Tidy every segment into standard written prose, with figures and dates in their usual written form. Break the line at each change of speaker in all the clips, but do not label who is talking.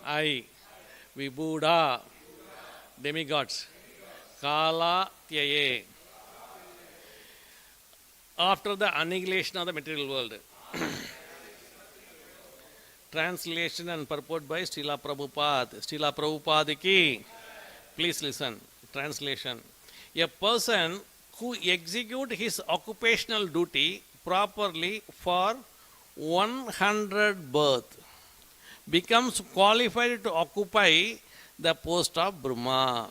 I, Vibhuda, demigods, Kala Tyaye. After the annihilation of the material world. Translation and purport by Srila Prabhupada. Srila Prabhupada ki. Please listen. Translation. A person who executes his occupational duty properly for 100 births becomes qualified to occupy the post of Brahmā.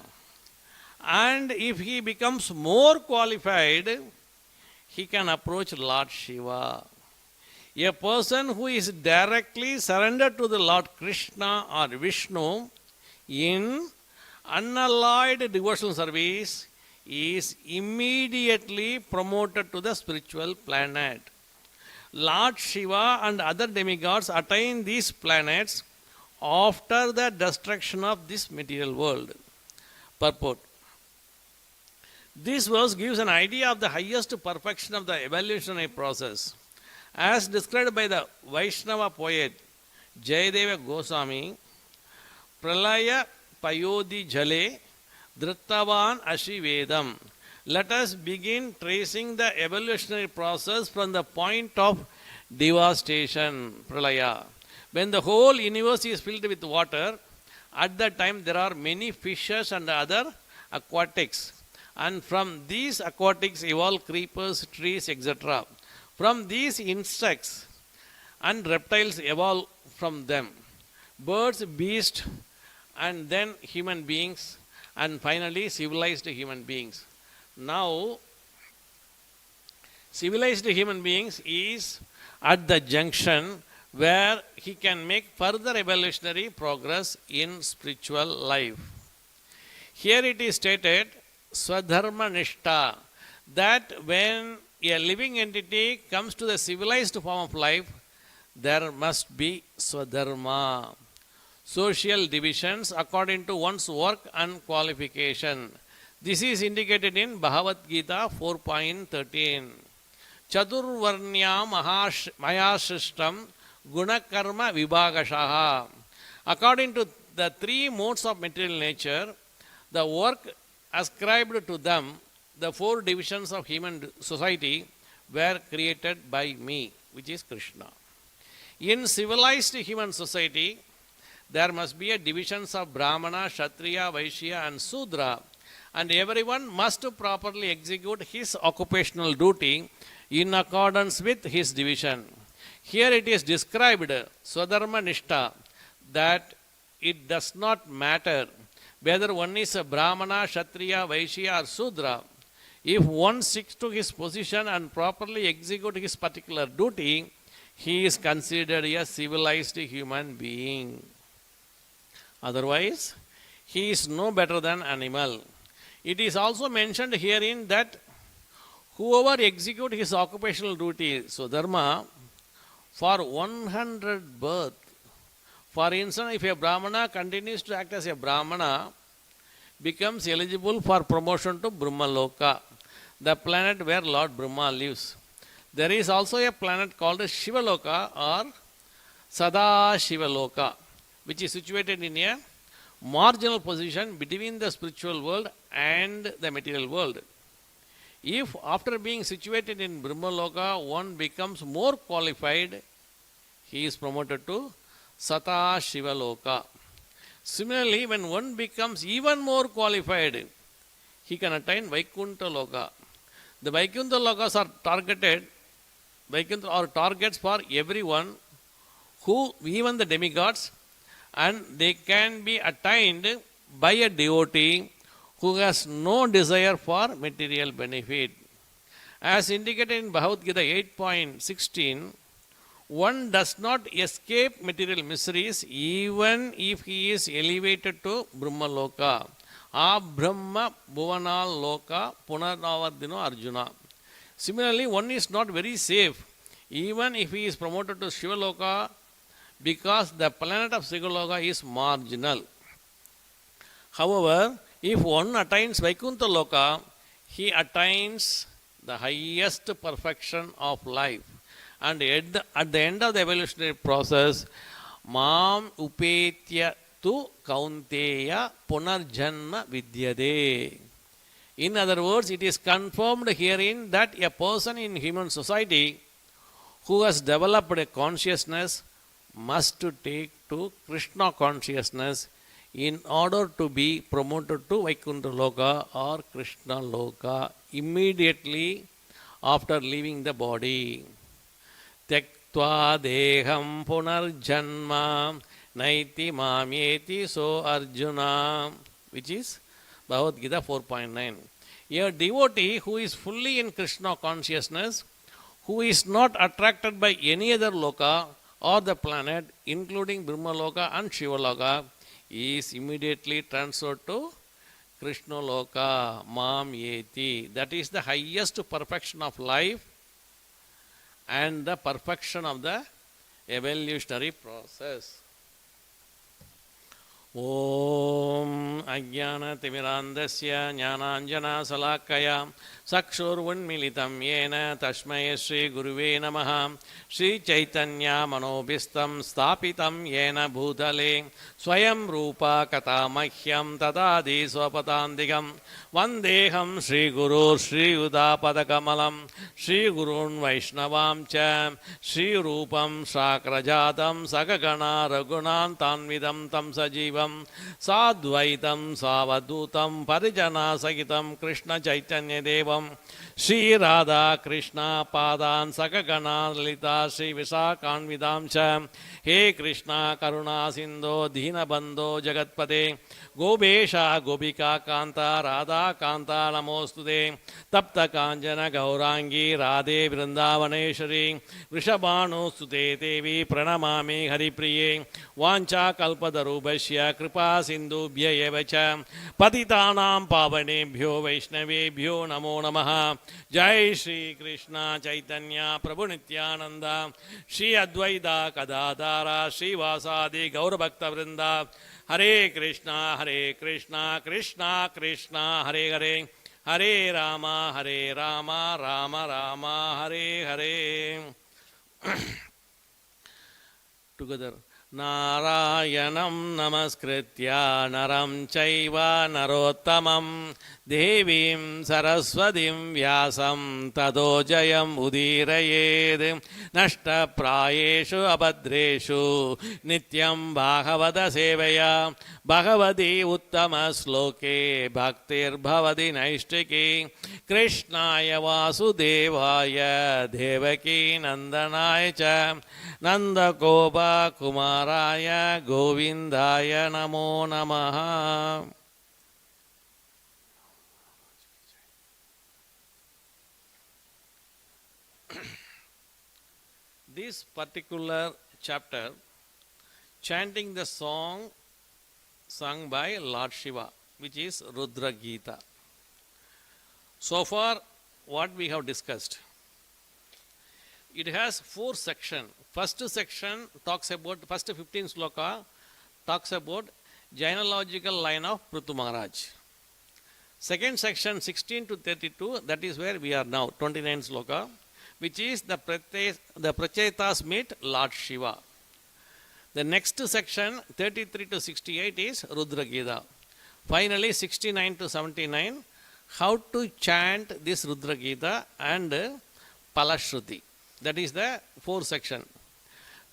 And if he becomes more qualified, he can approach Lord Śiva. A person who is directly surrendered to the Lord Kṛṣṇa or Viṣṇu in unalloyed devotional service is immediately promoted to the spiritual planet. Lord Śiva and other demigods attain these planets after the destruction of this material world. Purport. This verse gives an idea of the highest perfection of the evolutionary process. As described by the Vaishnava poet Jayadeva Goswami, Pralaya Payodi Jale Dhrittavan Ashivedam. Let us begin tracing the evolutionary process from the point of devastation, Pralaya. When the whole universe is filled with water, at that time there are many fishes and other aquatics. And from these aquatics evolve creepers, trees, etc. From these insects and reptiles evolve from them. Birds, beasts, and then human beings, and finally civilized human beings. Now, civilized human beings is at the junction where he can make further evolutionary progress in spiritual life. Here it is stated, Swadharma Nishta, that when a living entity comes to the civilized form of life, there must be Swadharma, social divisions according to one's work and qualification. This is indicated in Bhagavad Gita 4.13. Chadurvarnya Mayashishtam Gunakarma Vibhagashaha. According to the three modes of material nature, the work ascribed to them, the four divisions of human society were created by me, which is Krishna. In civilized human society, there must be a divisions of Brahmana, Kshatriya, Vaishya and Sudra, and everyone must properly execute his occupational duty in accordance with his division. Here it is described, Swadharma Nishta, that it does not matter whether one is a Brahmana, Kshatriya, Vaishya or Sudra. If one sticks to his position and properly executes his particular duty, he is considered a civilized human being. Otherwise, he is no better than animal. It is also mentioned herein that whoever executes his occupational duty, Swadharma, for 100 births. For instance, if a Brahmana continues to act as a Brahmana, becomes eligible for promotion to Brahmaloka, the planet where Lord Brahmā lives. There is also a planet called Shivaloka or Sada Shivaloka, which is situated in a marginal position between the spiritual world and the material world. If after being situated in Brahmaloka, one becomes more qualified, he is promoted to Sata Shivaloka. Similarly, when one becomes even more qualified, he can attain Vaikuntha Loka. The Vaikuntha Lokas are targets for everyone, who even the demigods, and they can be attained by a devotee who has no desire for material benefit. As indicated in Bhagavad Gita 8.16, one does not escape material miseries even if he is elevated to Brahmaloka. Brahma Bhuvanal Loka Punarnavardino Arjuna. Similarly, one is not very safe even if he is promoted to Shivaloka, because the planet of Shivaloka is marginal. However, if one attains Vaikuntha Loka, he attains the highest perfection of life. And at the end of the evolutionary process, Mam Upetya tu kaunteya punarjanma vidyade. In other words, it is confirmed herein that a person in human society who has developed a consciousness must take to Krishna consciousness in order to be promoted to Vaikuntha Loka or Krishna Loka immediately after leaving the body. Tyaktva deham punarjanma naiti mamyeti so Arjuna, which is Bhagavad Gita 4.9. A devotee who is fully in Krishna consciousness, who is not attracted by any other loka or the planet, including Brahmā Loka and Shiva Loka, is immediately transferred to Krishna Loka, Mam Yeti. That is the highest perfection of life and the perfection of the evolutionary process. Om Ajnana Timirandasya Jnananjana Salakaya Sakshurvunmilitam Yena Tashmaya Sri Guruve Namaha Sri Chaitanya Manobhistam Stapitam Yena Bhutale Swayam Rupa Katamahyam Tadadi Swapatandigam Vandeham Sri Guru Sri Udapadakamalam Sri Gurun Vaishnavam Cha Sri Rupam Sakrajatam Sakagana Ragunan Tanvidam Tam Sajivam Sadvaitam Savadutam Parijana Sagitam Krishna Chaitanya Devam Sri Radha Krishna Padan Sakagana Lalita Sri Visakan Vidam Cha He Krishna Karuna Sindho Dina Bandho Jagatpade Gobesha Gobika Kanta Radha Kanta Namostude Tapta Kanjana Gaurangi Radhe Vrindavaneshwari Vrishabhanu Sute Devi Pranamami Haripriye Vancha Kalpadarubhashya Kripa Sindhubhya Evacha Patitanam Pavanebhyo Vaishnavebhyo Namo Namaha Jai Shri Krishna Chaitanya Prabhu Nityananda Shri Advaita Kadadara Shri Vasadi Gaura Bhakta Vrinda Hare Krishna Krishna Krishna Hare Hare Hare Rama Rama Rama Hare Hare. Together. Narayanam namaskritya naram chaiva narottamam devim saraswatim vyasam tadojayam udirayed nashta prayeshu abhadreshu nityam bhagavata sevaya bhagavati uttama sloke bhaktir bhavati naishtiki krishnaya vasudevaya devaki nandanaya cha nandakopa kumaraya govindaya namo namaha. This particular chapter, chanting the song sung by Lord Śiva, which is Rudra Gita. So far, what we have discussed, it has 4 sections. First section talks about, first 15 sloka talks about genealogical line of Prithu Maharaj. Second section 16 to 32, that is where we are now, 29 sloka, which is the Prachetas meet Lord Śiva. The next section 33 to 68 is Rudra Gita. Finally 69 to 79, how to chant this Rudra Gita and Palashruti. That is the 4th section.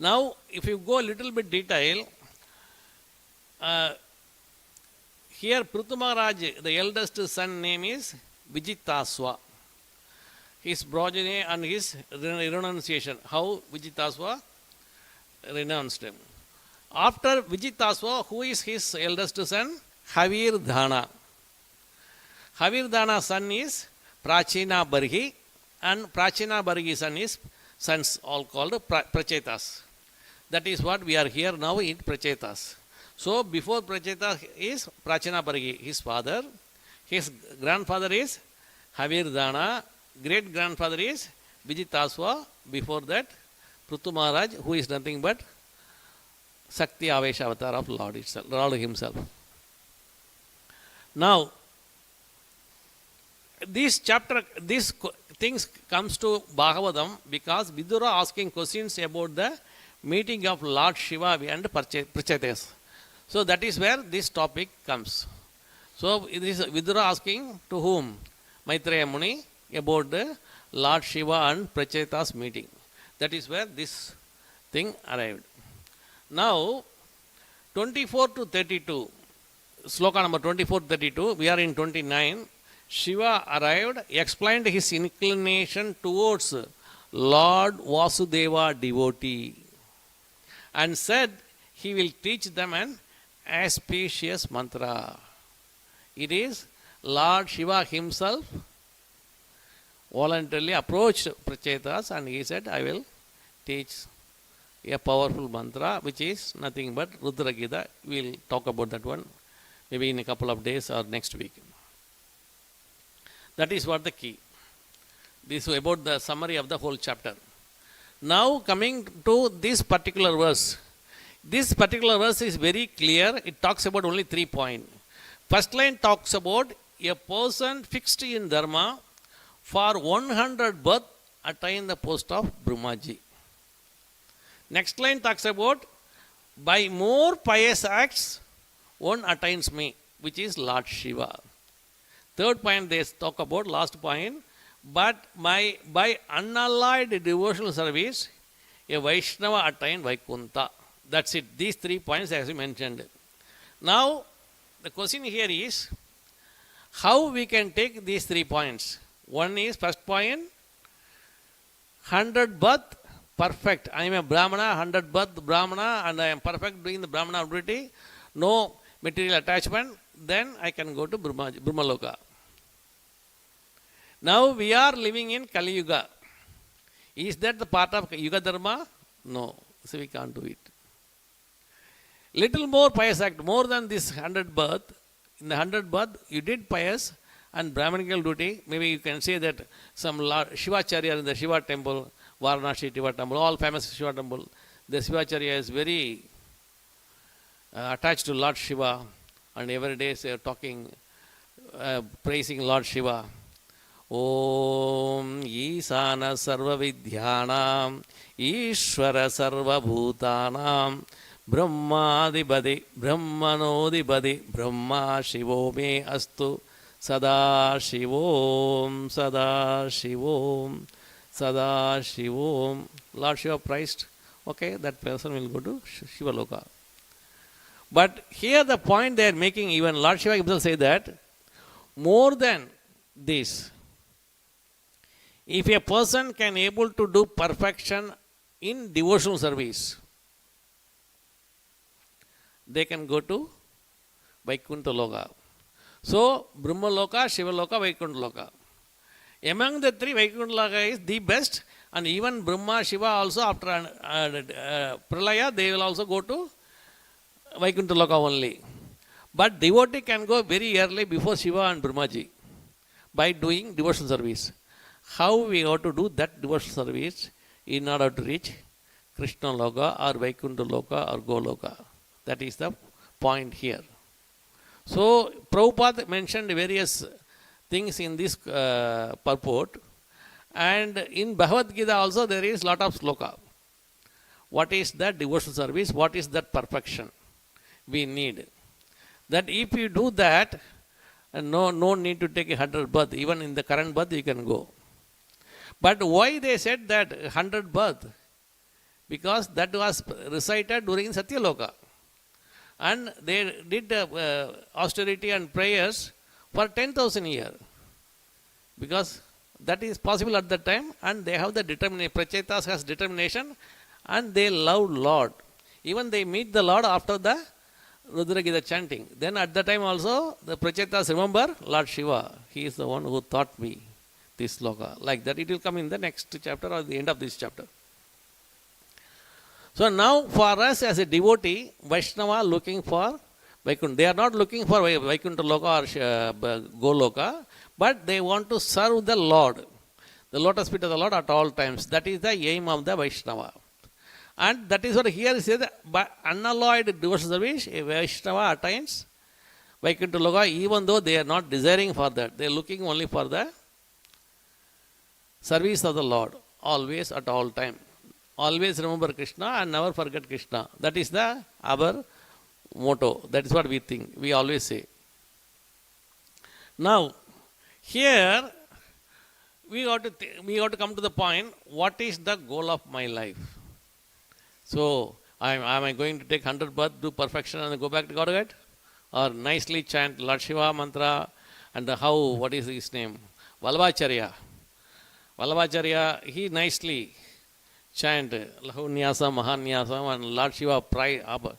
Now, if you go a little bit detail, here Prithu Maharaj, the eldest son name is Vijitasva. His progeny and his renunciation, how Vijitasva renounced him. After Vijitasva, who is his eldest son? Havirdhana. Havirdhana's son is Prachina Barhi, and Prachina Barhi son is sons all called Prachetas. That is what we are here now in Prachetas. So before Prachetas is Prachina Barhi, his father. His grandfather is Havirdhana. Great grandfather is Vijitasva. Before that, Prithu Maharaj, who is nothing but Sakti Avesha avatar of Lord itself, Lord himself. Now, this chapter, these things comes to Bhagavatam because Vidura asking questions about the meeting of Lord Śiva and Prachetas. So that is where this topic comes. So it is Vidura asking to whom? Maitreya Muni about the Lord Śiva and Pracheta's meeting. That is where this thing arrived. Now, 24 to 32, sloka number 24 to 32, we are in 29. Shiva arrived, explained his inclination towards Lord Vasudeva devotee and said he will teach them an auspicious mantra. It is Lord Shiva himself voluntarily approached Prachetas and he said, I will teach a powerful mantra which is nothing but Rudra Gita. We will talk about that one maybe in a couple of days or next week. That is what the key. This is about the summary of the whole chapter. Now coming to this particular verse. This particular verse is very clear. It talks about only 3 points. First line talks about a person fixed in dharma for 100 birth attain the post of Brahmaji. Next line talks about by more pious acts one attains me, which is Lord Śiva. Third point they talk about, last point, but by unalloyed devotional service, a Vaishnava attain Vaikunta. That's it. These 3 points as we mentioned. Now, the question here is, how we can take these 3 points? One is, first point, 100 birth, perfect. I am a Brahmana, 100 birth Brahmana, and I am perfect doing the Brahmana ability. No material attachment. Then I can go to Brahmaloka. Now we are living in Kali Yuga. Is that the part of Yuga Dharma? No. So we can't do it. Little more pious act, more than this 100 birth. In the 100 birth, you did pious and Brahmanical duty. Maybe you can say that some Lord Shivacharya in the Shiva temple, Varanasi Shiva temple, all famous Shiva temple. The Shivacharya is very attached to Lord Shiva, and every day they are talking, praising Lord Shiva. Om Isana Sarva Vidhyanam Ishvara Sarva Bhutanam Brahmadibadi Brahmanodibadi Brahma Shivo me astu Sada Shivom Sada Shivom Sada Shivom. Lord Shiva praised. Okay, that person will go to Shiva Loka. But here the point they are making, even Lord Shiva himself say that more than this, if a person can able to do perfection in devotional service, they can go to Vaikuntha Loka. So, Brahma Loka, Shiva Loka, Vaikuntha Loka. Among the 3, Vaikuntha Loka is the best, and even Brahma, Shiva also after Pralaya, they will also go to Vaikuntha Loka only. But devotee can go very early before Shiva and Brahmaji by doing devotional service. How we have to do that devotional service in order to reach Krishna Loka or Vaikuntha Loka or Goloka? That is the point here. So, Prabhupada mentioned various things in this purport, and in Bhagavad Gita also there is lot of sloka. What is that devotional service? What is that perfection we need? That if you do that, no need to take 100 birth. Even in the current birth you can go. But why they said that 100 birth? Because that was recited during Satyaloka. And they did austerity and prayers for 10,000 years. Because that is possible at that time, and they have the determination. Prachetas has determination, and they love Lord. Even they meet the Lord after the Rudra Gita chanting. Then at that time also, the Prachetas remember Lord Shiva. He is the one who taught me this sloka. Like that, it will come in the next chapter or the end of this chapter. So now for us as a devotee, Vaishnava looking for Vaikuntha. They are not looking for Vaikuntha Loka or Goloka, but they want to serve the Lord, the lotus feet of the Lord at all times. That is the aim of the Vaishnava. And that is what here is said, by unalloyed devotional service, a Vaishnava attains Vaikuntha Loka, even though they are not desiring for that. They are looking only for the service of the Lord, always at all time. Always remember Krishna and never forget Krishna. That is our motto. That is what we think. We always say. Now, here we have to come to the point, what is the goal of my life? So, am I going to take 100 births, do perfection and go back to Godhead? Or nicely chant Lord Śiva mantra and what is his name? Vallabhacharya. Vallabhacharya, he nicely chant Lahunyasa, Mahanyasa and Lord Śiva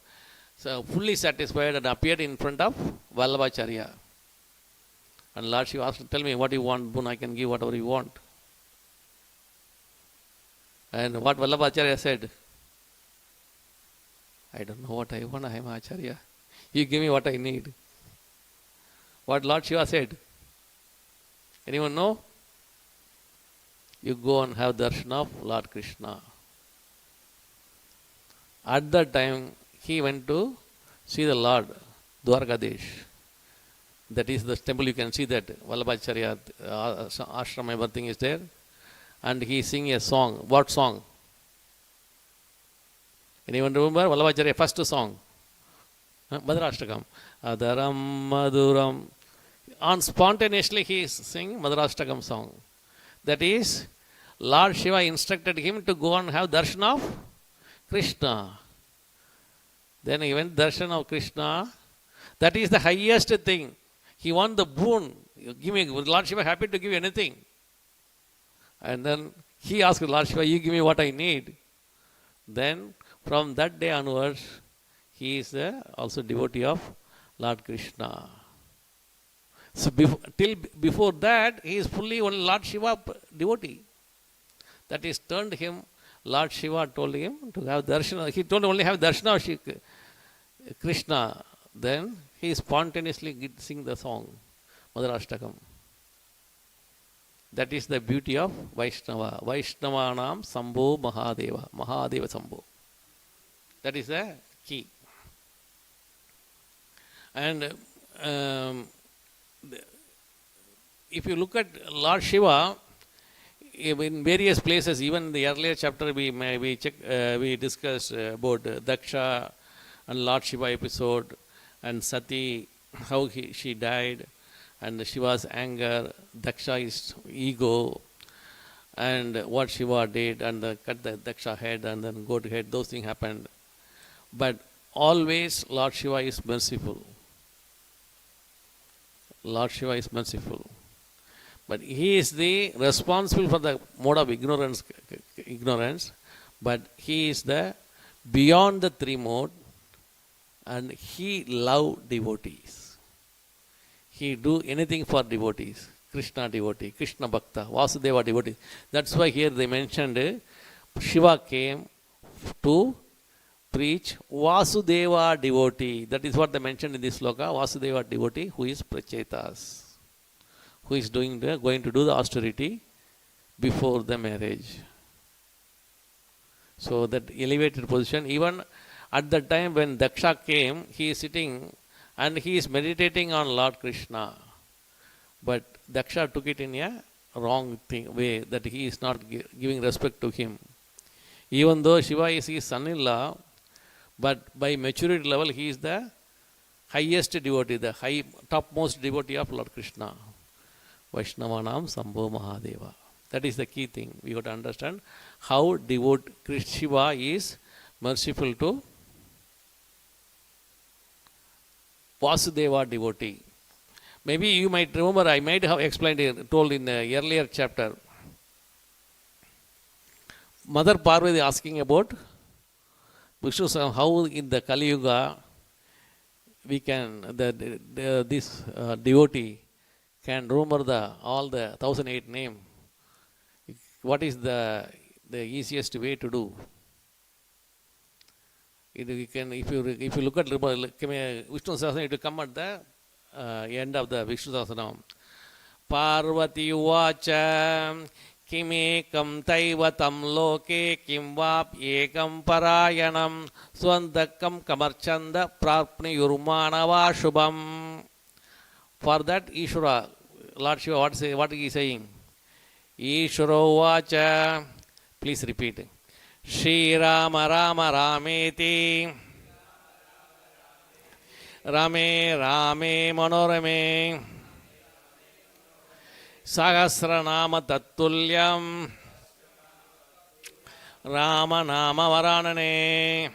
so fully satisfied and appeared in front of Vallabhacharya. And Lord Śiva asked, tell me what you want, Boon, I can give whatever you want. And what Vallabhacharya said, I don't know what I want, I am Acharya. You give me what I need. What Lord Śiva said? Anyone know? You go and have darshan of Lord Kṛṣṇa. At that time, he went to see the Lord, Dwarkadesh. That is the temple, you can see that Vallabhacharya ashram, everything is there. And he sing a song. What song? Anyone remember Vallabhacharya first song? Madhurashtakam. Adaram Maduram. On spontaneously he sing Madhurashtakam song. That is, Lord Śiva instructed him to go and have darshan of Kṛṣṇa. Then he went darshan of Kṛṣṇa. That is the highest thing. He won the boon. Give me, Lord Śiva happy to give you anything. And then he asked Lord Śiva, you give me what I need. Then from that day onwards, he is also devotee of Lord Kṛṣṇa. So before that, he is fully only Lord Śiva devotee. That is turned him, Lord Śiva told him to have darshan. He told him only have darshan of Kṛṣṇa. Then he spontaneously sing the song, Madhurashtakam. That is the beauty of Vaishnava. Vaishnavanam Sambho Mahadeva. Mahadeva Sambho. That is the key. And if you look at Lord Śiva, in various places, even in the earlier chapter we discussed about Daksha and Lord Śiva episode, and Sati, how she died, and Shiva's anger, Daksha's ego, and what Śiva did, and cut the Daksha head and then goat head, those things happened. But always Lord Śiva is merciful. Lord Śiva is merciful. But he is the responsible for the mode of ignorance, but he is the beyond the three mode, and he love devotees. He do anything for devotees. Krishna devotee, Krishna Bhakta, Vasudeva devotee. That's why here they mentioned Shiva came to preach Vasudeva devotee. That is what they mentioned in this sloka, Vasudeva devotee who is Prachetas, who is going to do the austerity before the marriage. So that elevated position, even at the time when Daksha came, he is sitting and he is meditating on Lord Kṛṣṇa. But Daksha took it in a wrong way, that he is not giving respect to him. Even though Shiva is his son-in-law, but by maturity level he is the highest devotee, the topmost devotee of Lord Kṛṣṇa. Vaishnavanam Sambho Mahadeva. That is the key thing. We have to understand how Shiva is merciful to Vasudeva devotee. Maybe you might remember, I might have told in the earlier chapter. Mother Parvati asking about Viṣṇu, how in the Kali Yuga we can, this devotee can remember all the 1008 name. What is the easiest way to do? If you look at Viṣṇu Sahasranam, it will come at the end of the Viṣṇu Sahasranam. Parvati Uvacha Kimekam Taivatam Loke Kimvap Ekam Parayanam Swandakam Kamarchanda Prapni Yurmanava Shubham. For that Ishvara, Lord Śiva, what is he saying? Ishvaro Vacha. Please repeat. Shri Rama Rama Rameti Rame Rame Manorame Sahasranama Tattulyam Rama Nama Varanane.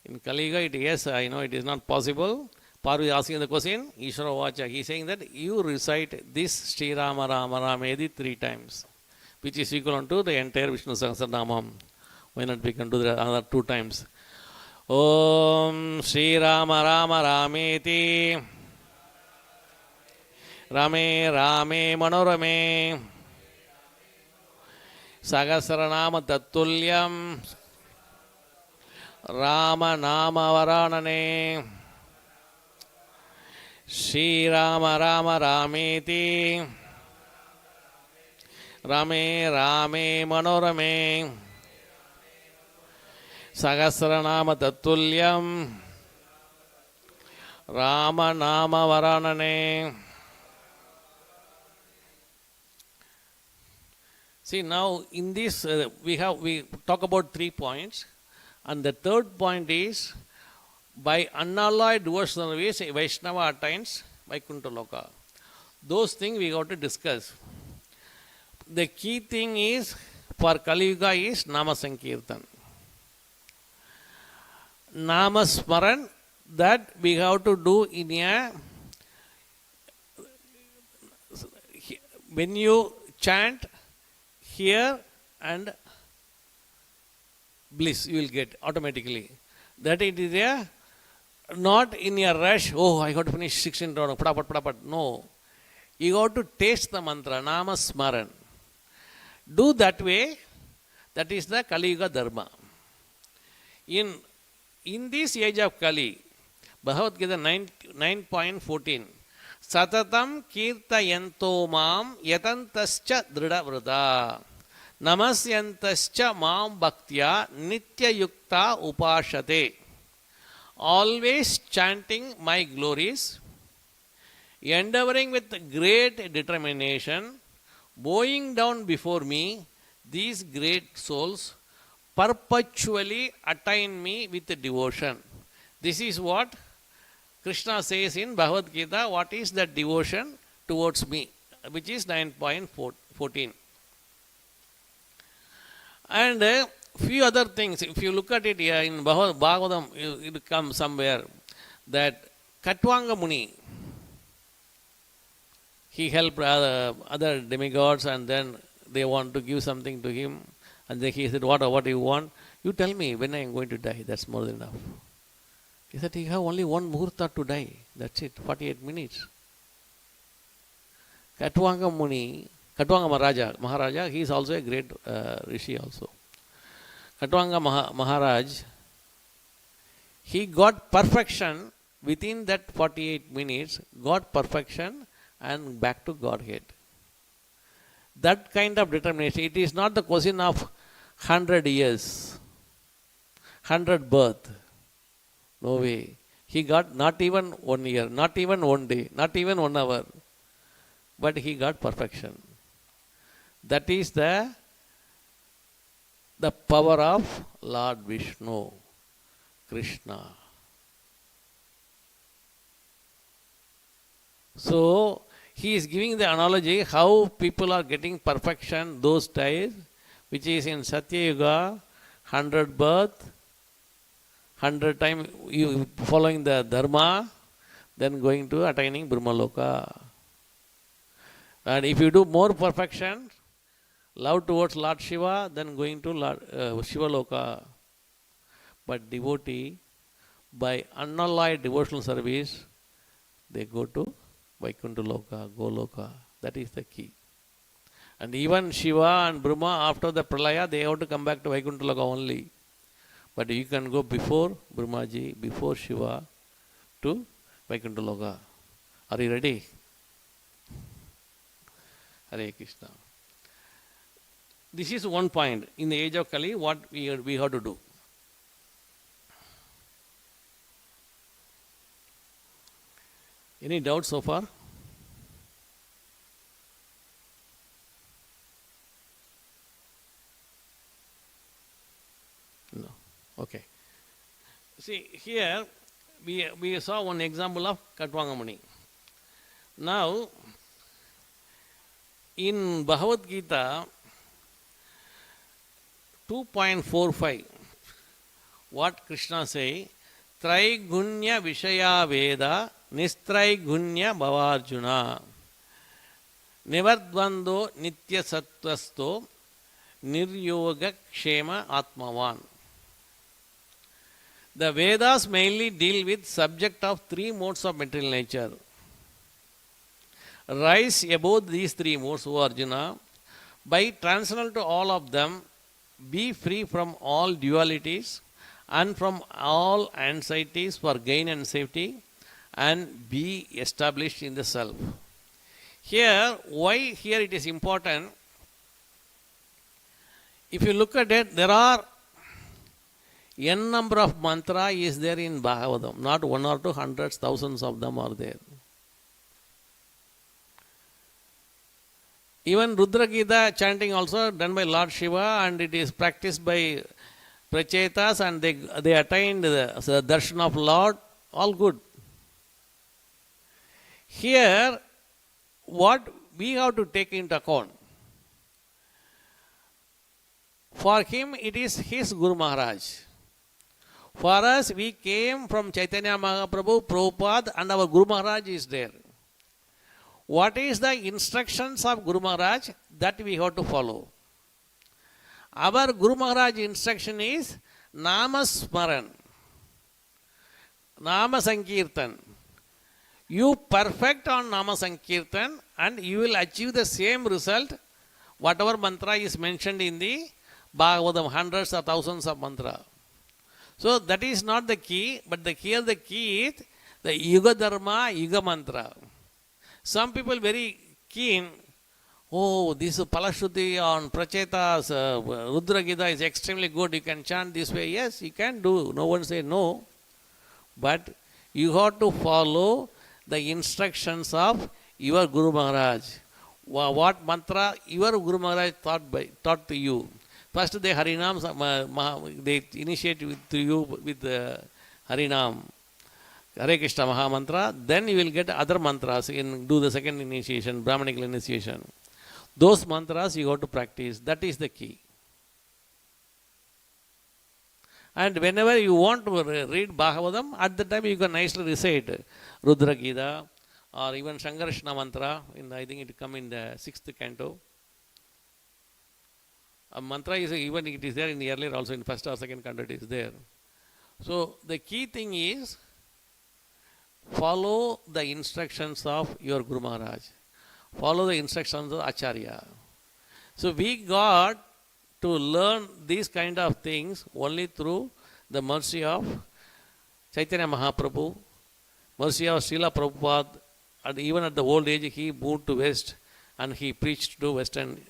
In Kali Yuga, yes, I know it is not possible. Parvati is asking the question, Ishvara Vacha, he is saying that you recite this Sri Rama Rama Ramedi 3 times, which is equivalent to the entire Viṣṇu Sahasranamam. Why not we can do that another 2 times? Om Sri Rama Rama Rameti Rame Rame Manorame Sahasranama Tattulyam Rama Nama Varanane Shri Rama Rama Rameti Rame Rame Manorame Sahasranama Tattulyam Rama Nama Varanane. See, now in this we talk about 3 points, and the third point is by unalloyed devotional ways Vaishnava attains Vaikuntha Loka. Those things we got to discuss. The key thing is for Kali Yuga is Nama Sankirtan. Nama Smaran, that we have to do in a, when you chant here and bliss you will get automatically. That it is a, not in a rush, oh I got to finish 16 rounds, patapat. No. You got to taste the mantra, Nama Smaran. Do that way, that is the Kali Yuga Dharma. In this age of Kali, Bhagavad Gita 9.14, Satatam kirtayanto mam yatantascha dridhavrata namasyantascha mam bhaktya nitya yukta upashate. Always chanting my glories, endeavoring with great determination, bowing down before me, these great souls perpetually attain me with devotion. This is what Krishna says in Bhagavad Gita, what is the devotion towards me, which is 9.14. And a few other things, if you look at it here in Bhagavatam, it comes somewhere that Katvanga Muni, he helped other demigods, and then they want to give something to him. And then he said, what do you want? You tell me when I am going to die. That's more than enough. He said, you have only 1 muhurta to die. That's it, 48 minutes. Katvanga Muni, Katvanga Maharaja, he is also a great rishi also. Katvanga Maharaj, he got perfection within that 48 minutes, got perfection and back to Godhead. That kind of determination, it is not the question of 100 years, 100 birth. No way. He got not even 1 year, not even 1 day, not even 1 hour. But he got perfection. That is the power of Lord Viṣṇu, Kṛṣṇa. So, he is giving the analogy how people are getting perfection those days, which is in Satya Yuga, 100 birth, 100 times you following the Dharma, then going to attaining Brahmaloka. And if you do more perfection, love towards Lord Śiva, then going to Shiva Loka. But devotee, by unalloyed devotional service, they go to Vaikuntha Loka, Goloka. That is the key. And even Shiva and Brahmā, after the Pralaya, they have to come back to Vaikuntha Loka only. But you can go before Brahmaji, before Shiva, to Vaikuntha Loka. Are you ready? Hare Krishna. This is one point. In the age of Kali, what we have to do. Any doubts so far? No. Okay. See, here we saw one example of Katvangamuni. Now, in Bhagavad Gita 2.45, what Krishna say? Traigunya Vishaya Veda Nistraigunya Bhavarjuna Nivardvando Nitya Sattvasto Niryoga Kshema Atmavan. The Vedas mainly deal with subject of three modes of material nature. Rise above these three modes, O Arjuna, by transcendental to all of them, be free from all dualities and from all anxieties for gain and safety, and be established in the self. Here, why here it is important? If you look at it, there are n number of mantra is there in Bhagavatam. Not one or two, hundreds, thousands of them are there. Even Rudra Gita chanting also done by Lord Śiva, and it is practiced by Prachetas, and they attained the darshan of Lord. All good. Here, what we have to take into account, for him it is his Guru Maharaj. For us, we came from Chaitanya Mahaprabhu, Prabhupada, and our Guru Maharaj is there. What is the instructions of Guru Maharaj? That we have to follow. Our Guru Maharaj instruction is Nama Smaran, Nama Sankirtan. You perfect on Nama Sankirtan and you will achieve the same result, whatever mantra is mentioned in the Bhagavatam, hundreds or thousands of mantra. So that is not the key, but here the key is the Yuga Dharma, Yuga Mantra. Some people very keen, oh, this Palashruti on Prachetas, Rudra Gita is extremely good, you can chant this way. Yes, you can do, no one say no. But you have to follow the instructions of your Guru Maharaj. What mantra your Guru Maharaj taught to you. First they Harinam, they initiate with you with Harinam, Hare Krishna Maha Mantra, then you will get other mantras in do the second initiation, Brahmanical initiation. Those mantras you have to practice. That is the key. And whenever you want to read Bhagavatam, at the time you can nicely recite Rudra Gita or even Shankarshana Mantra. I think it come in the 6th canto. A mantra is even it is there in the earlier also in 1st or 2nd canto it is there. So the key thing is follow the instructions of your Guru Maharaj. Follow the instructions of Acharya. So we got to learn these kind of things only through the mercy of Chaitanya Mahaprabhu, mercy of Srila Prabhupada, and even at the old age he moved to West and he preached to Western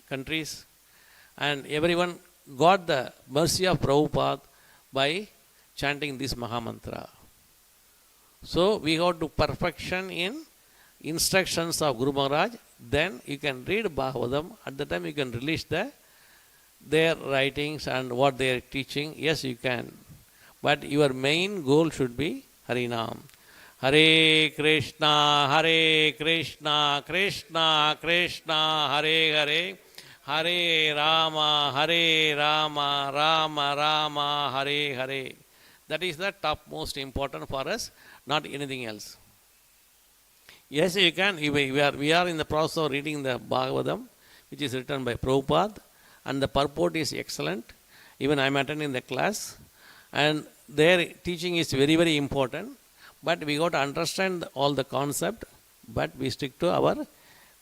countries, and everyone got the mercy of Prabhupada by chanting this Mahamantra. So we have to perfection in instructions of Guru Maharaj, then you can read Bhagavatam, at the time you can release their writings and what they are teaching, yes you can. But your main goal should be Harinam. Hare Krishna, Hare Krishna, Krishna Krishna, Hare Hare, Hare Rama, Rama Rama, Hare Hare. That is the top most important for us, not anything else. Yes, you can. We are in the process of reading the Bhagavatam, which is written by Prabhupada, and the purport is excellent. Even I am attending the class, and their teaching is very, very important. But we got to understand all the concept, but we stick to our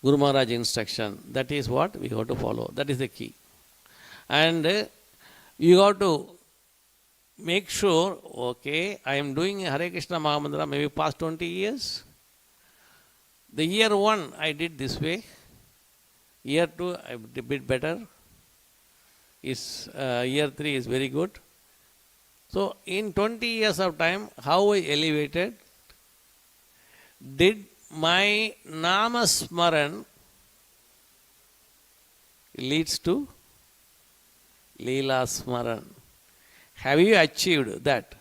Guru Maharaj instruction. That is what we have to follow. That is the key. And you have to make sure, okay, I am doing Hare Krishna Mahamantra maybe past 20 years. The year 1 I did this way. Year 2 I did a bit better. Year 3 is very good. So in 20 years of time, how I elevated? Did my Nama Smaran leads to Leela Smaran. Have you achieved that?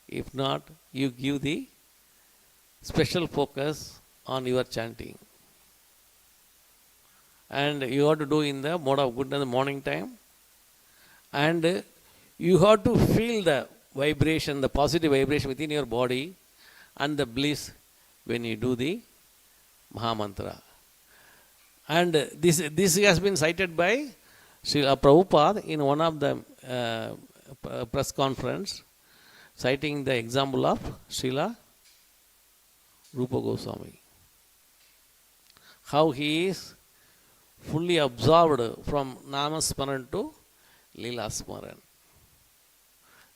If not, you give the special focus on your chanting. And you have to do in the mode of good in the morning time. And you have to feel the vibration, the positive vibration within your body and the bliss when you do the Mahamantra. And this has been cited by Srila Prabhupada in one of the press conference, citing the example of Srila Rupa Goswami. How he is fully absorbed from Namasmaran to Leela Smaran.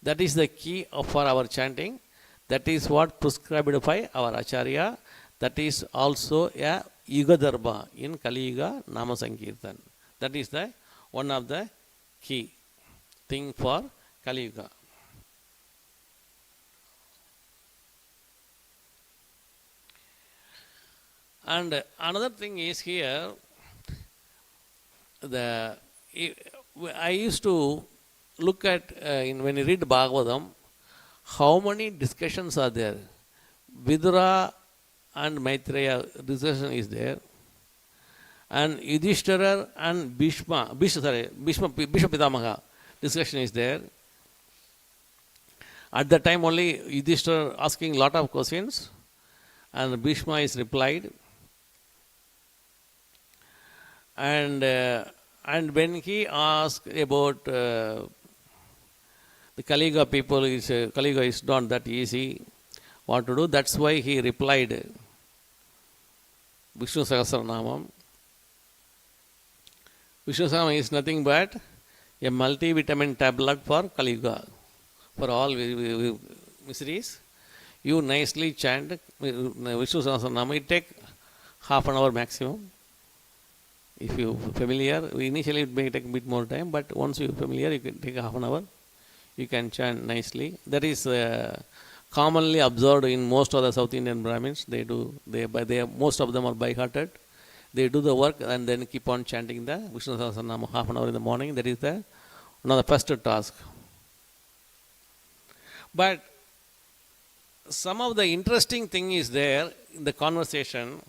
That is the key for our chanting. That is what prescribed by our Acharya. That is also a Yuga Dharma in Kali Yuga Nama Sankirtan. That is the one of the key thing for Kali Yuga. And another thing is here, I used to look at, when you read Bhagavatam, how many discussions are there. Vidura and Maitreya discussion is there. And Yudhishthira and Bhishma Pitamaha discussion is there. At that time only Yudhishthira asking lot of questions and Bhishma is replied. And when he asked about the Kali Yuga people, Kali Yuga is not that easy, what to do, that's why he replied Viṣṇu Sahasranamam. Viṣṇu Sahasranamam is nothing but a multivitamin tablet for Kali Yuga, for all miseries. You nicely chant Viṣṇu Sahasranamam. It take half an hour maximum. If you are familiar, initially it may take a bit more time, but once you are familiar, you can take half an hour. You can chant nicely. That is commonly observed in most of the South Indian Brahmins. Most of them are by-hearted. They do the work and then keep on chanting the Viṣṇu Sahasranama half an hour in the morning. That is one of the first task. But some of the interesting thing is there in the conversation.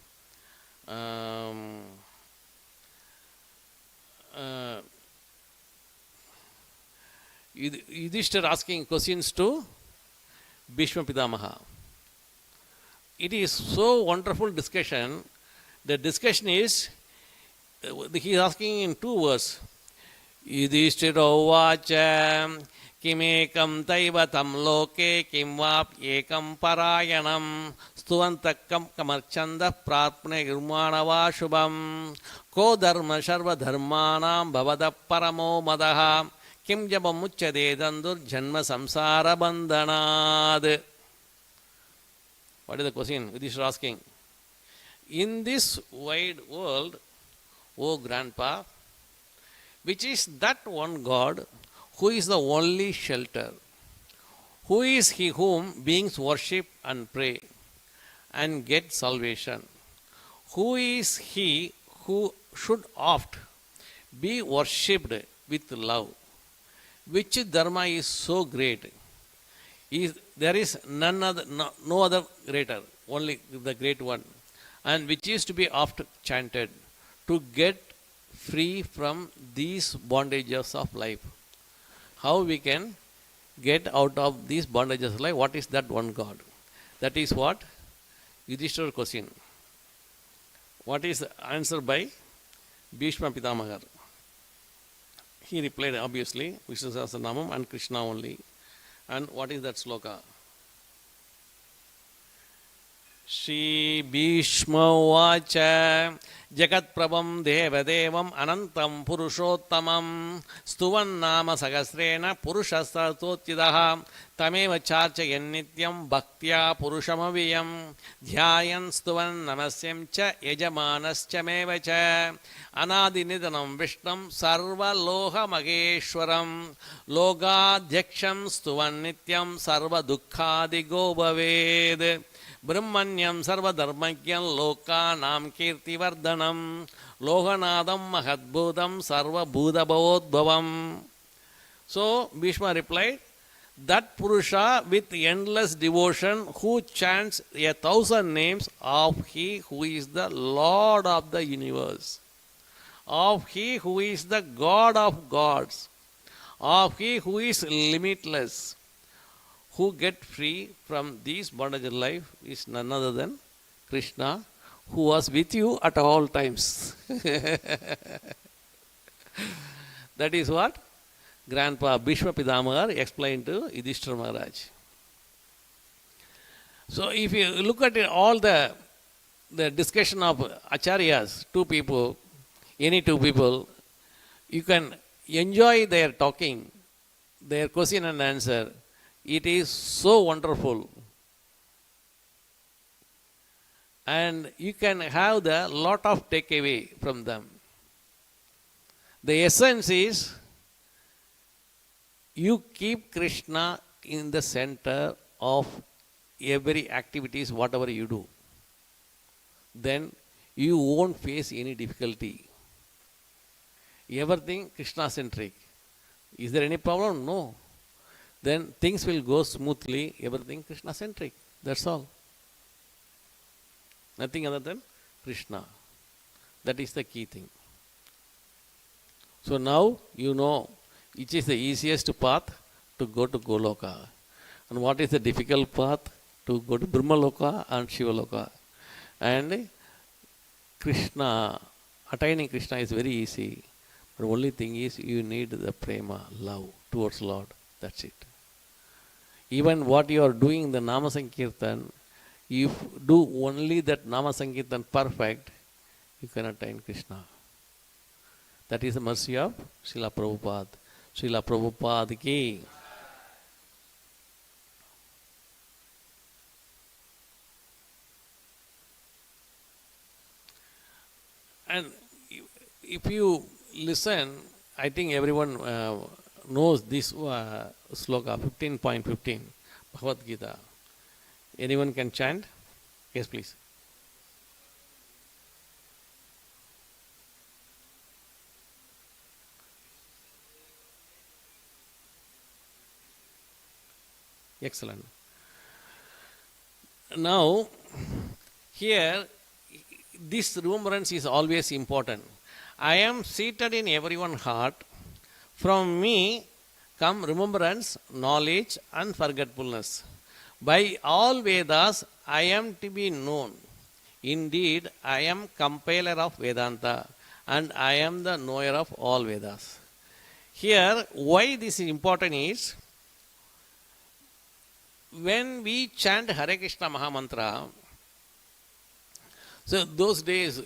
Yudhishthira asking questions to Bhishma Pitamaha. It is so wonderful discussion. The discussion is, he is asking in two words. Yudhishthira uvacha kimekam taivatam loke kimvap ekam parayanam stuvantakam kamarchanda pratmane gurmanava shubham ko dharma sharva dharmanam bhavada paramo madaha kim jabam muchyade dandur janma samsara bandhanad. What is the question Yudhishthira asking? In this wide world, O Grandpa, which is that one God who is the only shelter? Who is he whom beings worship and pray and get salvation? Who is he who should oft be worshipped with love? Which dharma is so great? There is no other greater, only the great one, and which is to be oft chanted to get free from these bondages of life. How we can get out of these bondages of life? What is that one God? That is what Yudhishthira question. What is the answer by Bhishma Pitamaha? He replied obviously Viṣṇu Sahasranamam and Krishna only. And what is that sloka? Shri Bhishma Vacha Jagat Prabham Devadevam Anantam Purushottamam Stuvan Nama Sagasrena Purushasartotyidaha Tameva Charchayan Nityam Bhaktya Purushamaviyam Dhyayan Stuvan Namasyam Cha Yajamanas Mevacha Anadinidanam Vishnam Sarva Loha Mageshwaram Logadhyaksham Stuvan Nityam Sarva Dukkhadi Gobhaved Brahmanyam Sarva Dharmagyam Loka Nam Kirti Vardhanam Lohanadam Mahadbhudam Sarva Bhuda Bhavodbhavam. So Bhishma replied, That Purusha with endless devotion who chants 1,000 names of He who is the Lord of the universe, of He who is the God of gods, of He who is limitless, who get free from this bondage of life is none other than Krishna, who was with you at all times. That is what Grandpa Bhishma Pitamagar explained to Yudhishthira Maharaj. So if you look at all the discussion of acharyas, any two people, you can enjoy their talking, their question and answer. It is so wonderful. And you can have the lot of takeaway from them. The essence is you keep Krishna in the center of every activities, whatever you do. Then you won't face any difficulty. Everything Krishna-centric. Is there any problem? No. Then things will go smoothly, everything Krishna-centric. That's all. Nothing other than Krishna. That is the key thing. So now you know which is the easiest path to go to Goloka, and what is the difficult path to go to Brahmaloka and Shivaloka. And Krishna, attaining Krishna is very easy. But only thing is you need the prema, love towards Lord. That's it. Even what you are doing in the Nama Sankirtan, if do only that Nama Sankirtan perfect, you can attain Krishna. That is the mercy of Srila Prabhupada. Srila Prabhupada ki. And if you listen, I think everyone knows this sloka, 15.15, Bhagavad Gita. Anyone can chant? Yes, please. Excellent. Now, here, this remembrance is always important. I am seated in everyone's heart. From me come remembrance, knowledge, and forgetfulness. By all Vedas, I am to be known. Indeed, I am compiler of Vedanta, and I am the knower of all Vedas. Here, why this is important is, when we chant Hare Krishna Mahamantra, so those days,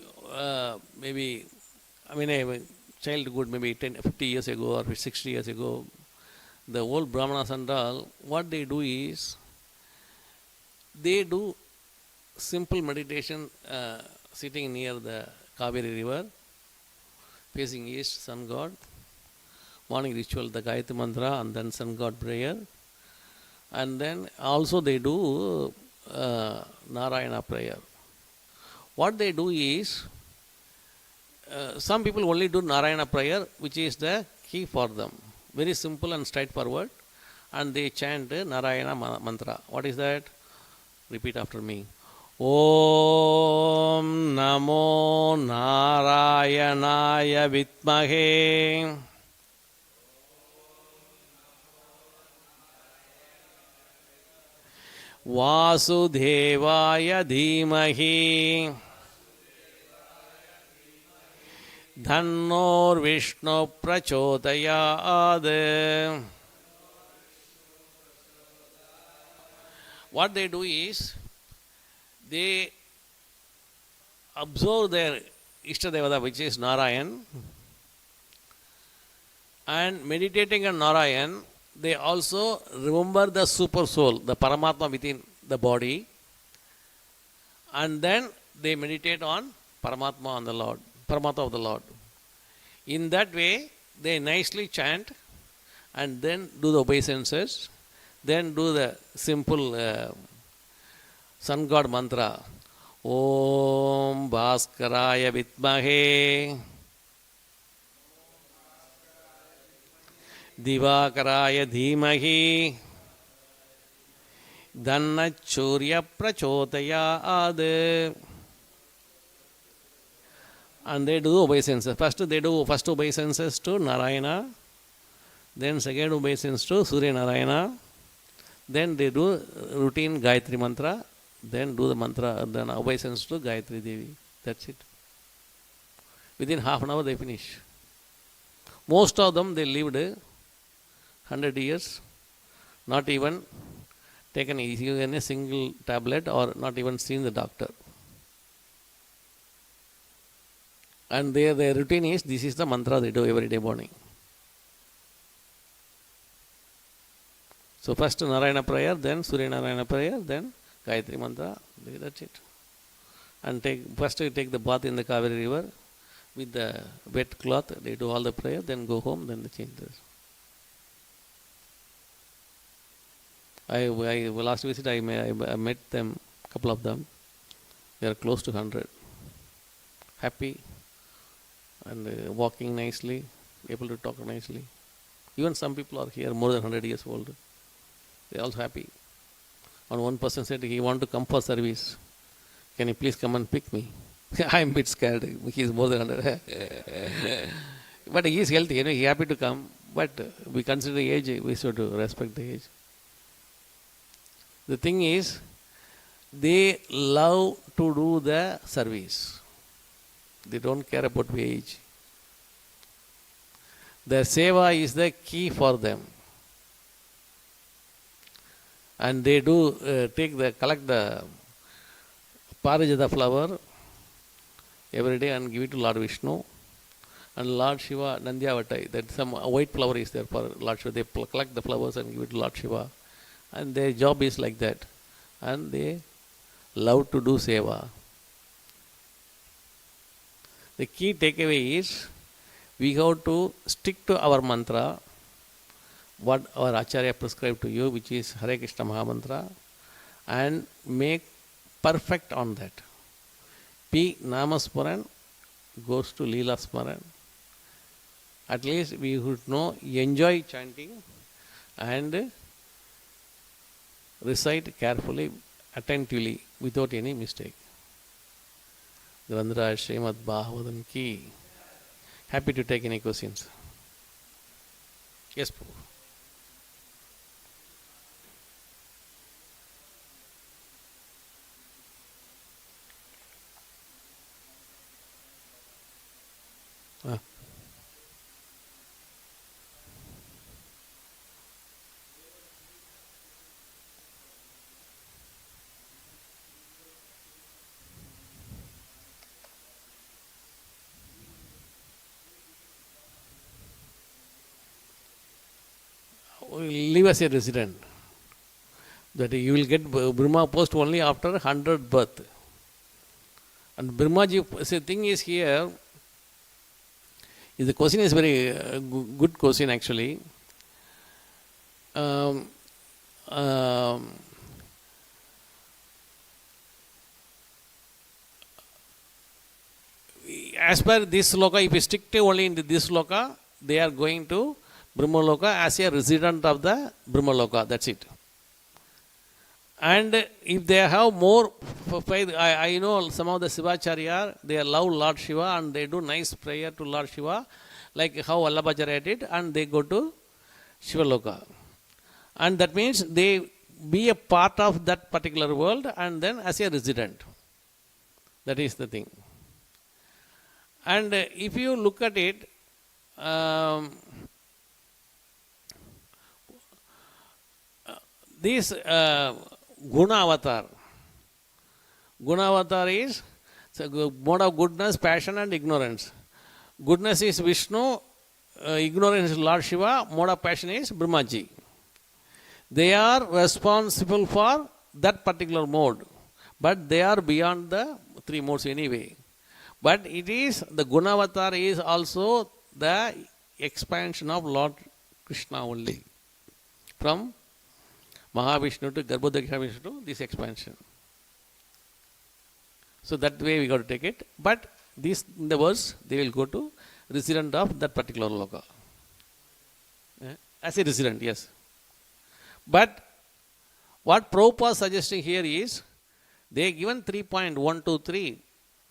maybe, childhood, maybe 50 years ago or 60 years ago, the old Brahmanas and all, what they do is, they do simple meditation sitting near the Kaveri river, facing east, sun god, morning ritual, the Gayatri Mantra, and then sun god prayer. And then also they do Narayana prayer. What they do is, some people only do Narayana prayer, which is the key for them. Very simple and straightforward. And they chant Narayana mantra. What is that? Repeat after me. Om Namo Narayanaya Vidmahe Vasudevaya Dhimahi Dhannor Viṣṇu Prachodayād. What they do is, they observe their Ishtadevata, which is Narayan, and meditating on Narayan, they also remember the super soul, the Paramatma within the body, and then they meditate on Paramatma on the Lord, Paramatma of the Lord. In that way, they nicely chant and then do the obeisances, then do the simple sun god mantra. Om Bhaskaraya Vidmahe Divakaraya Dhimahi Dhanna Churya Prachodayad. And they do obeisances. First they do obeisances to Narayana, then second obeisance to Surya Narayana, then they do routine Gayatri mantra, then do the mantra, then obeisance to Gayatri Devi. That's it. Within half an hour they finish. Most of them they lived 100 years, not even taken even a single tablet or not even seen the doctor. And their routine is, this is the mantra they do every day morning. So first Narayana prayer, then Surya Narayana prayer, then Gayatri mantra. That's it. And first you take the bath in the Kaveri river with the wet cloth. They do all the prayer, then go home, then they change this. I last visit I met them, couple of them. They are close to 100. Happy and walking nicely, able to talk nicely. Even some people are here more than 100 years old. They are also happy. And one person said he want to come for service. Can you please come and pick me? I am a bit scared. He is more than 100. But he is healthy. He is happy to come. But we consider the age. We should respect the age. The thing is, they love to do the service. They don't care about the age. Their seva is the key for them. And they do collect the parijata flower every day and give it to Lord Viṣṇu. And Lord Śiva, Nandyavatai, that some white flower is there for Lord Śiva. They collect the flowers and give it to Lord Śiva. And their job is like that. And they love to do seva. The key takeaway is, we have to stick to our mantra, what our Acharya prescribed to you, which is Hare Krishna Mahamantra, and make perfect on that. P. Namasmaran goes to Leela Smaran. At least we would know, enjoy chanting and recite carefully, attentively, without any mistake. Grandhara Srimad Bhagavatam ki. Happy to take any questions. Yes, Prabhu. Live as a resident. That you will get Brahmā post only after 100th birth. And Brahmaji, the thing is here, the question is very good question actually. As per this sloka, if you stick to only in this sloka, they are going to Brahmaloka as a resident of the Brahmaloka. That's it. And if they have more faith, I know some of the Sivacharya, they love Lord Śiva and they do nice prayer to Lord Śiva, like how Vallabhacharya did, and they go to Shivaloka. And that means they be a part of that particular world and then as a resident. That is the thing. And if you look at it, this Guna Avatar. Guna Avatar is mode of goodness, passion and ignorance. Goodness is Viṣṇu, ignorance is Lord Śiva, mode of passion is Brahmaji. They are responsible for that particular mode, but they are beyond the three modes anyway. But it is, the Guna Avatar is also the expansion of Lord Kṛṣṇa only. From Mahavishnu to Garbhodakya Viṣṇu, this expansion. So that way we got to take it. But this, in the verse, they will go to resident of that particular loka. As a resident, yes. But What Prabhupada is suggesting here is, they given 3.123,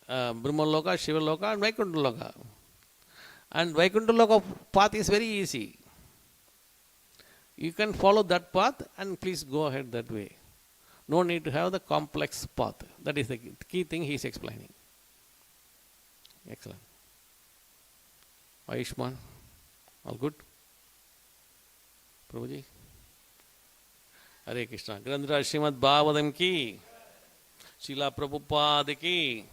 Brahmaloka, Shiva Loka and Vaikuntha Loka. And Vaikuntha Loka path is very easy. You can follow that path and please go ahead that way. No need to have the complex path. That is the key thing he is explaining. Excellent. Ayushman, all good? Prabhuji? Hare Krishna. Grandhara Srimad Bhagavatam ki, Srila Prabhupada ki.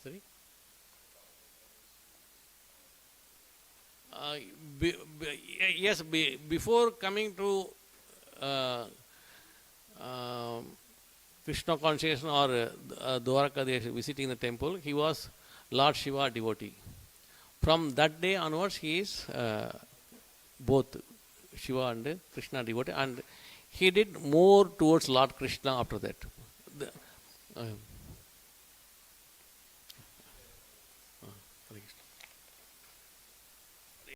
Sorry? Yes, before coming to Krishna consciousness or Dwarakadesh, visiting the temple, he was Lord Śiva devotee. From that day onwards, he is both Shiva and Krishna devotee, and he did more towards Lord Kṛṣṇa after that.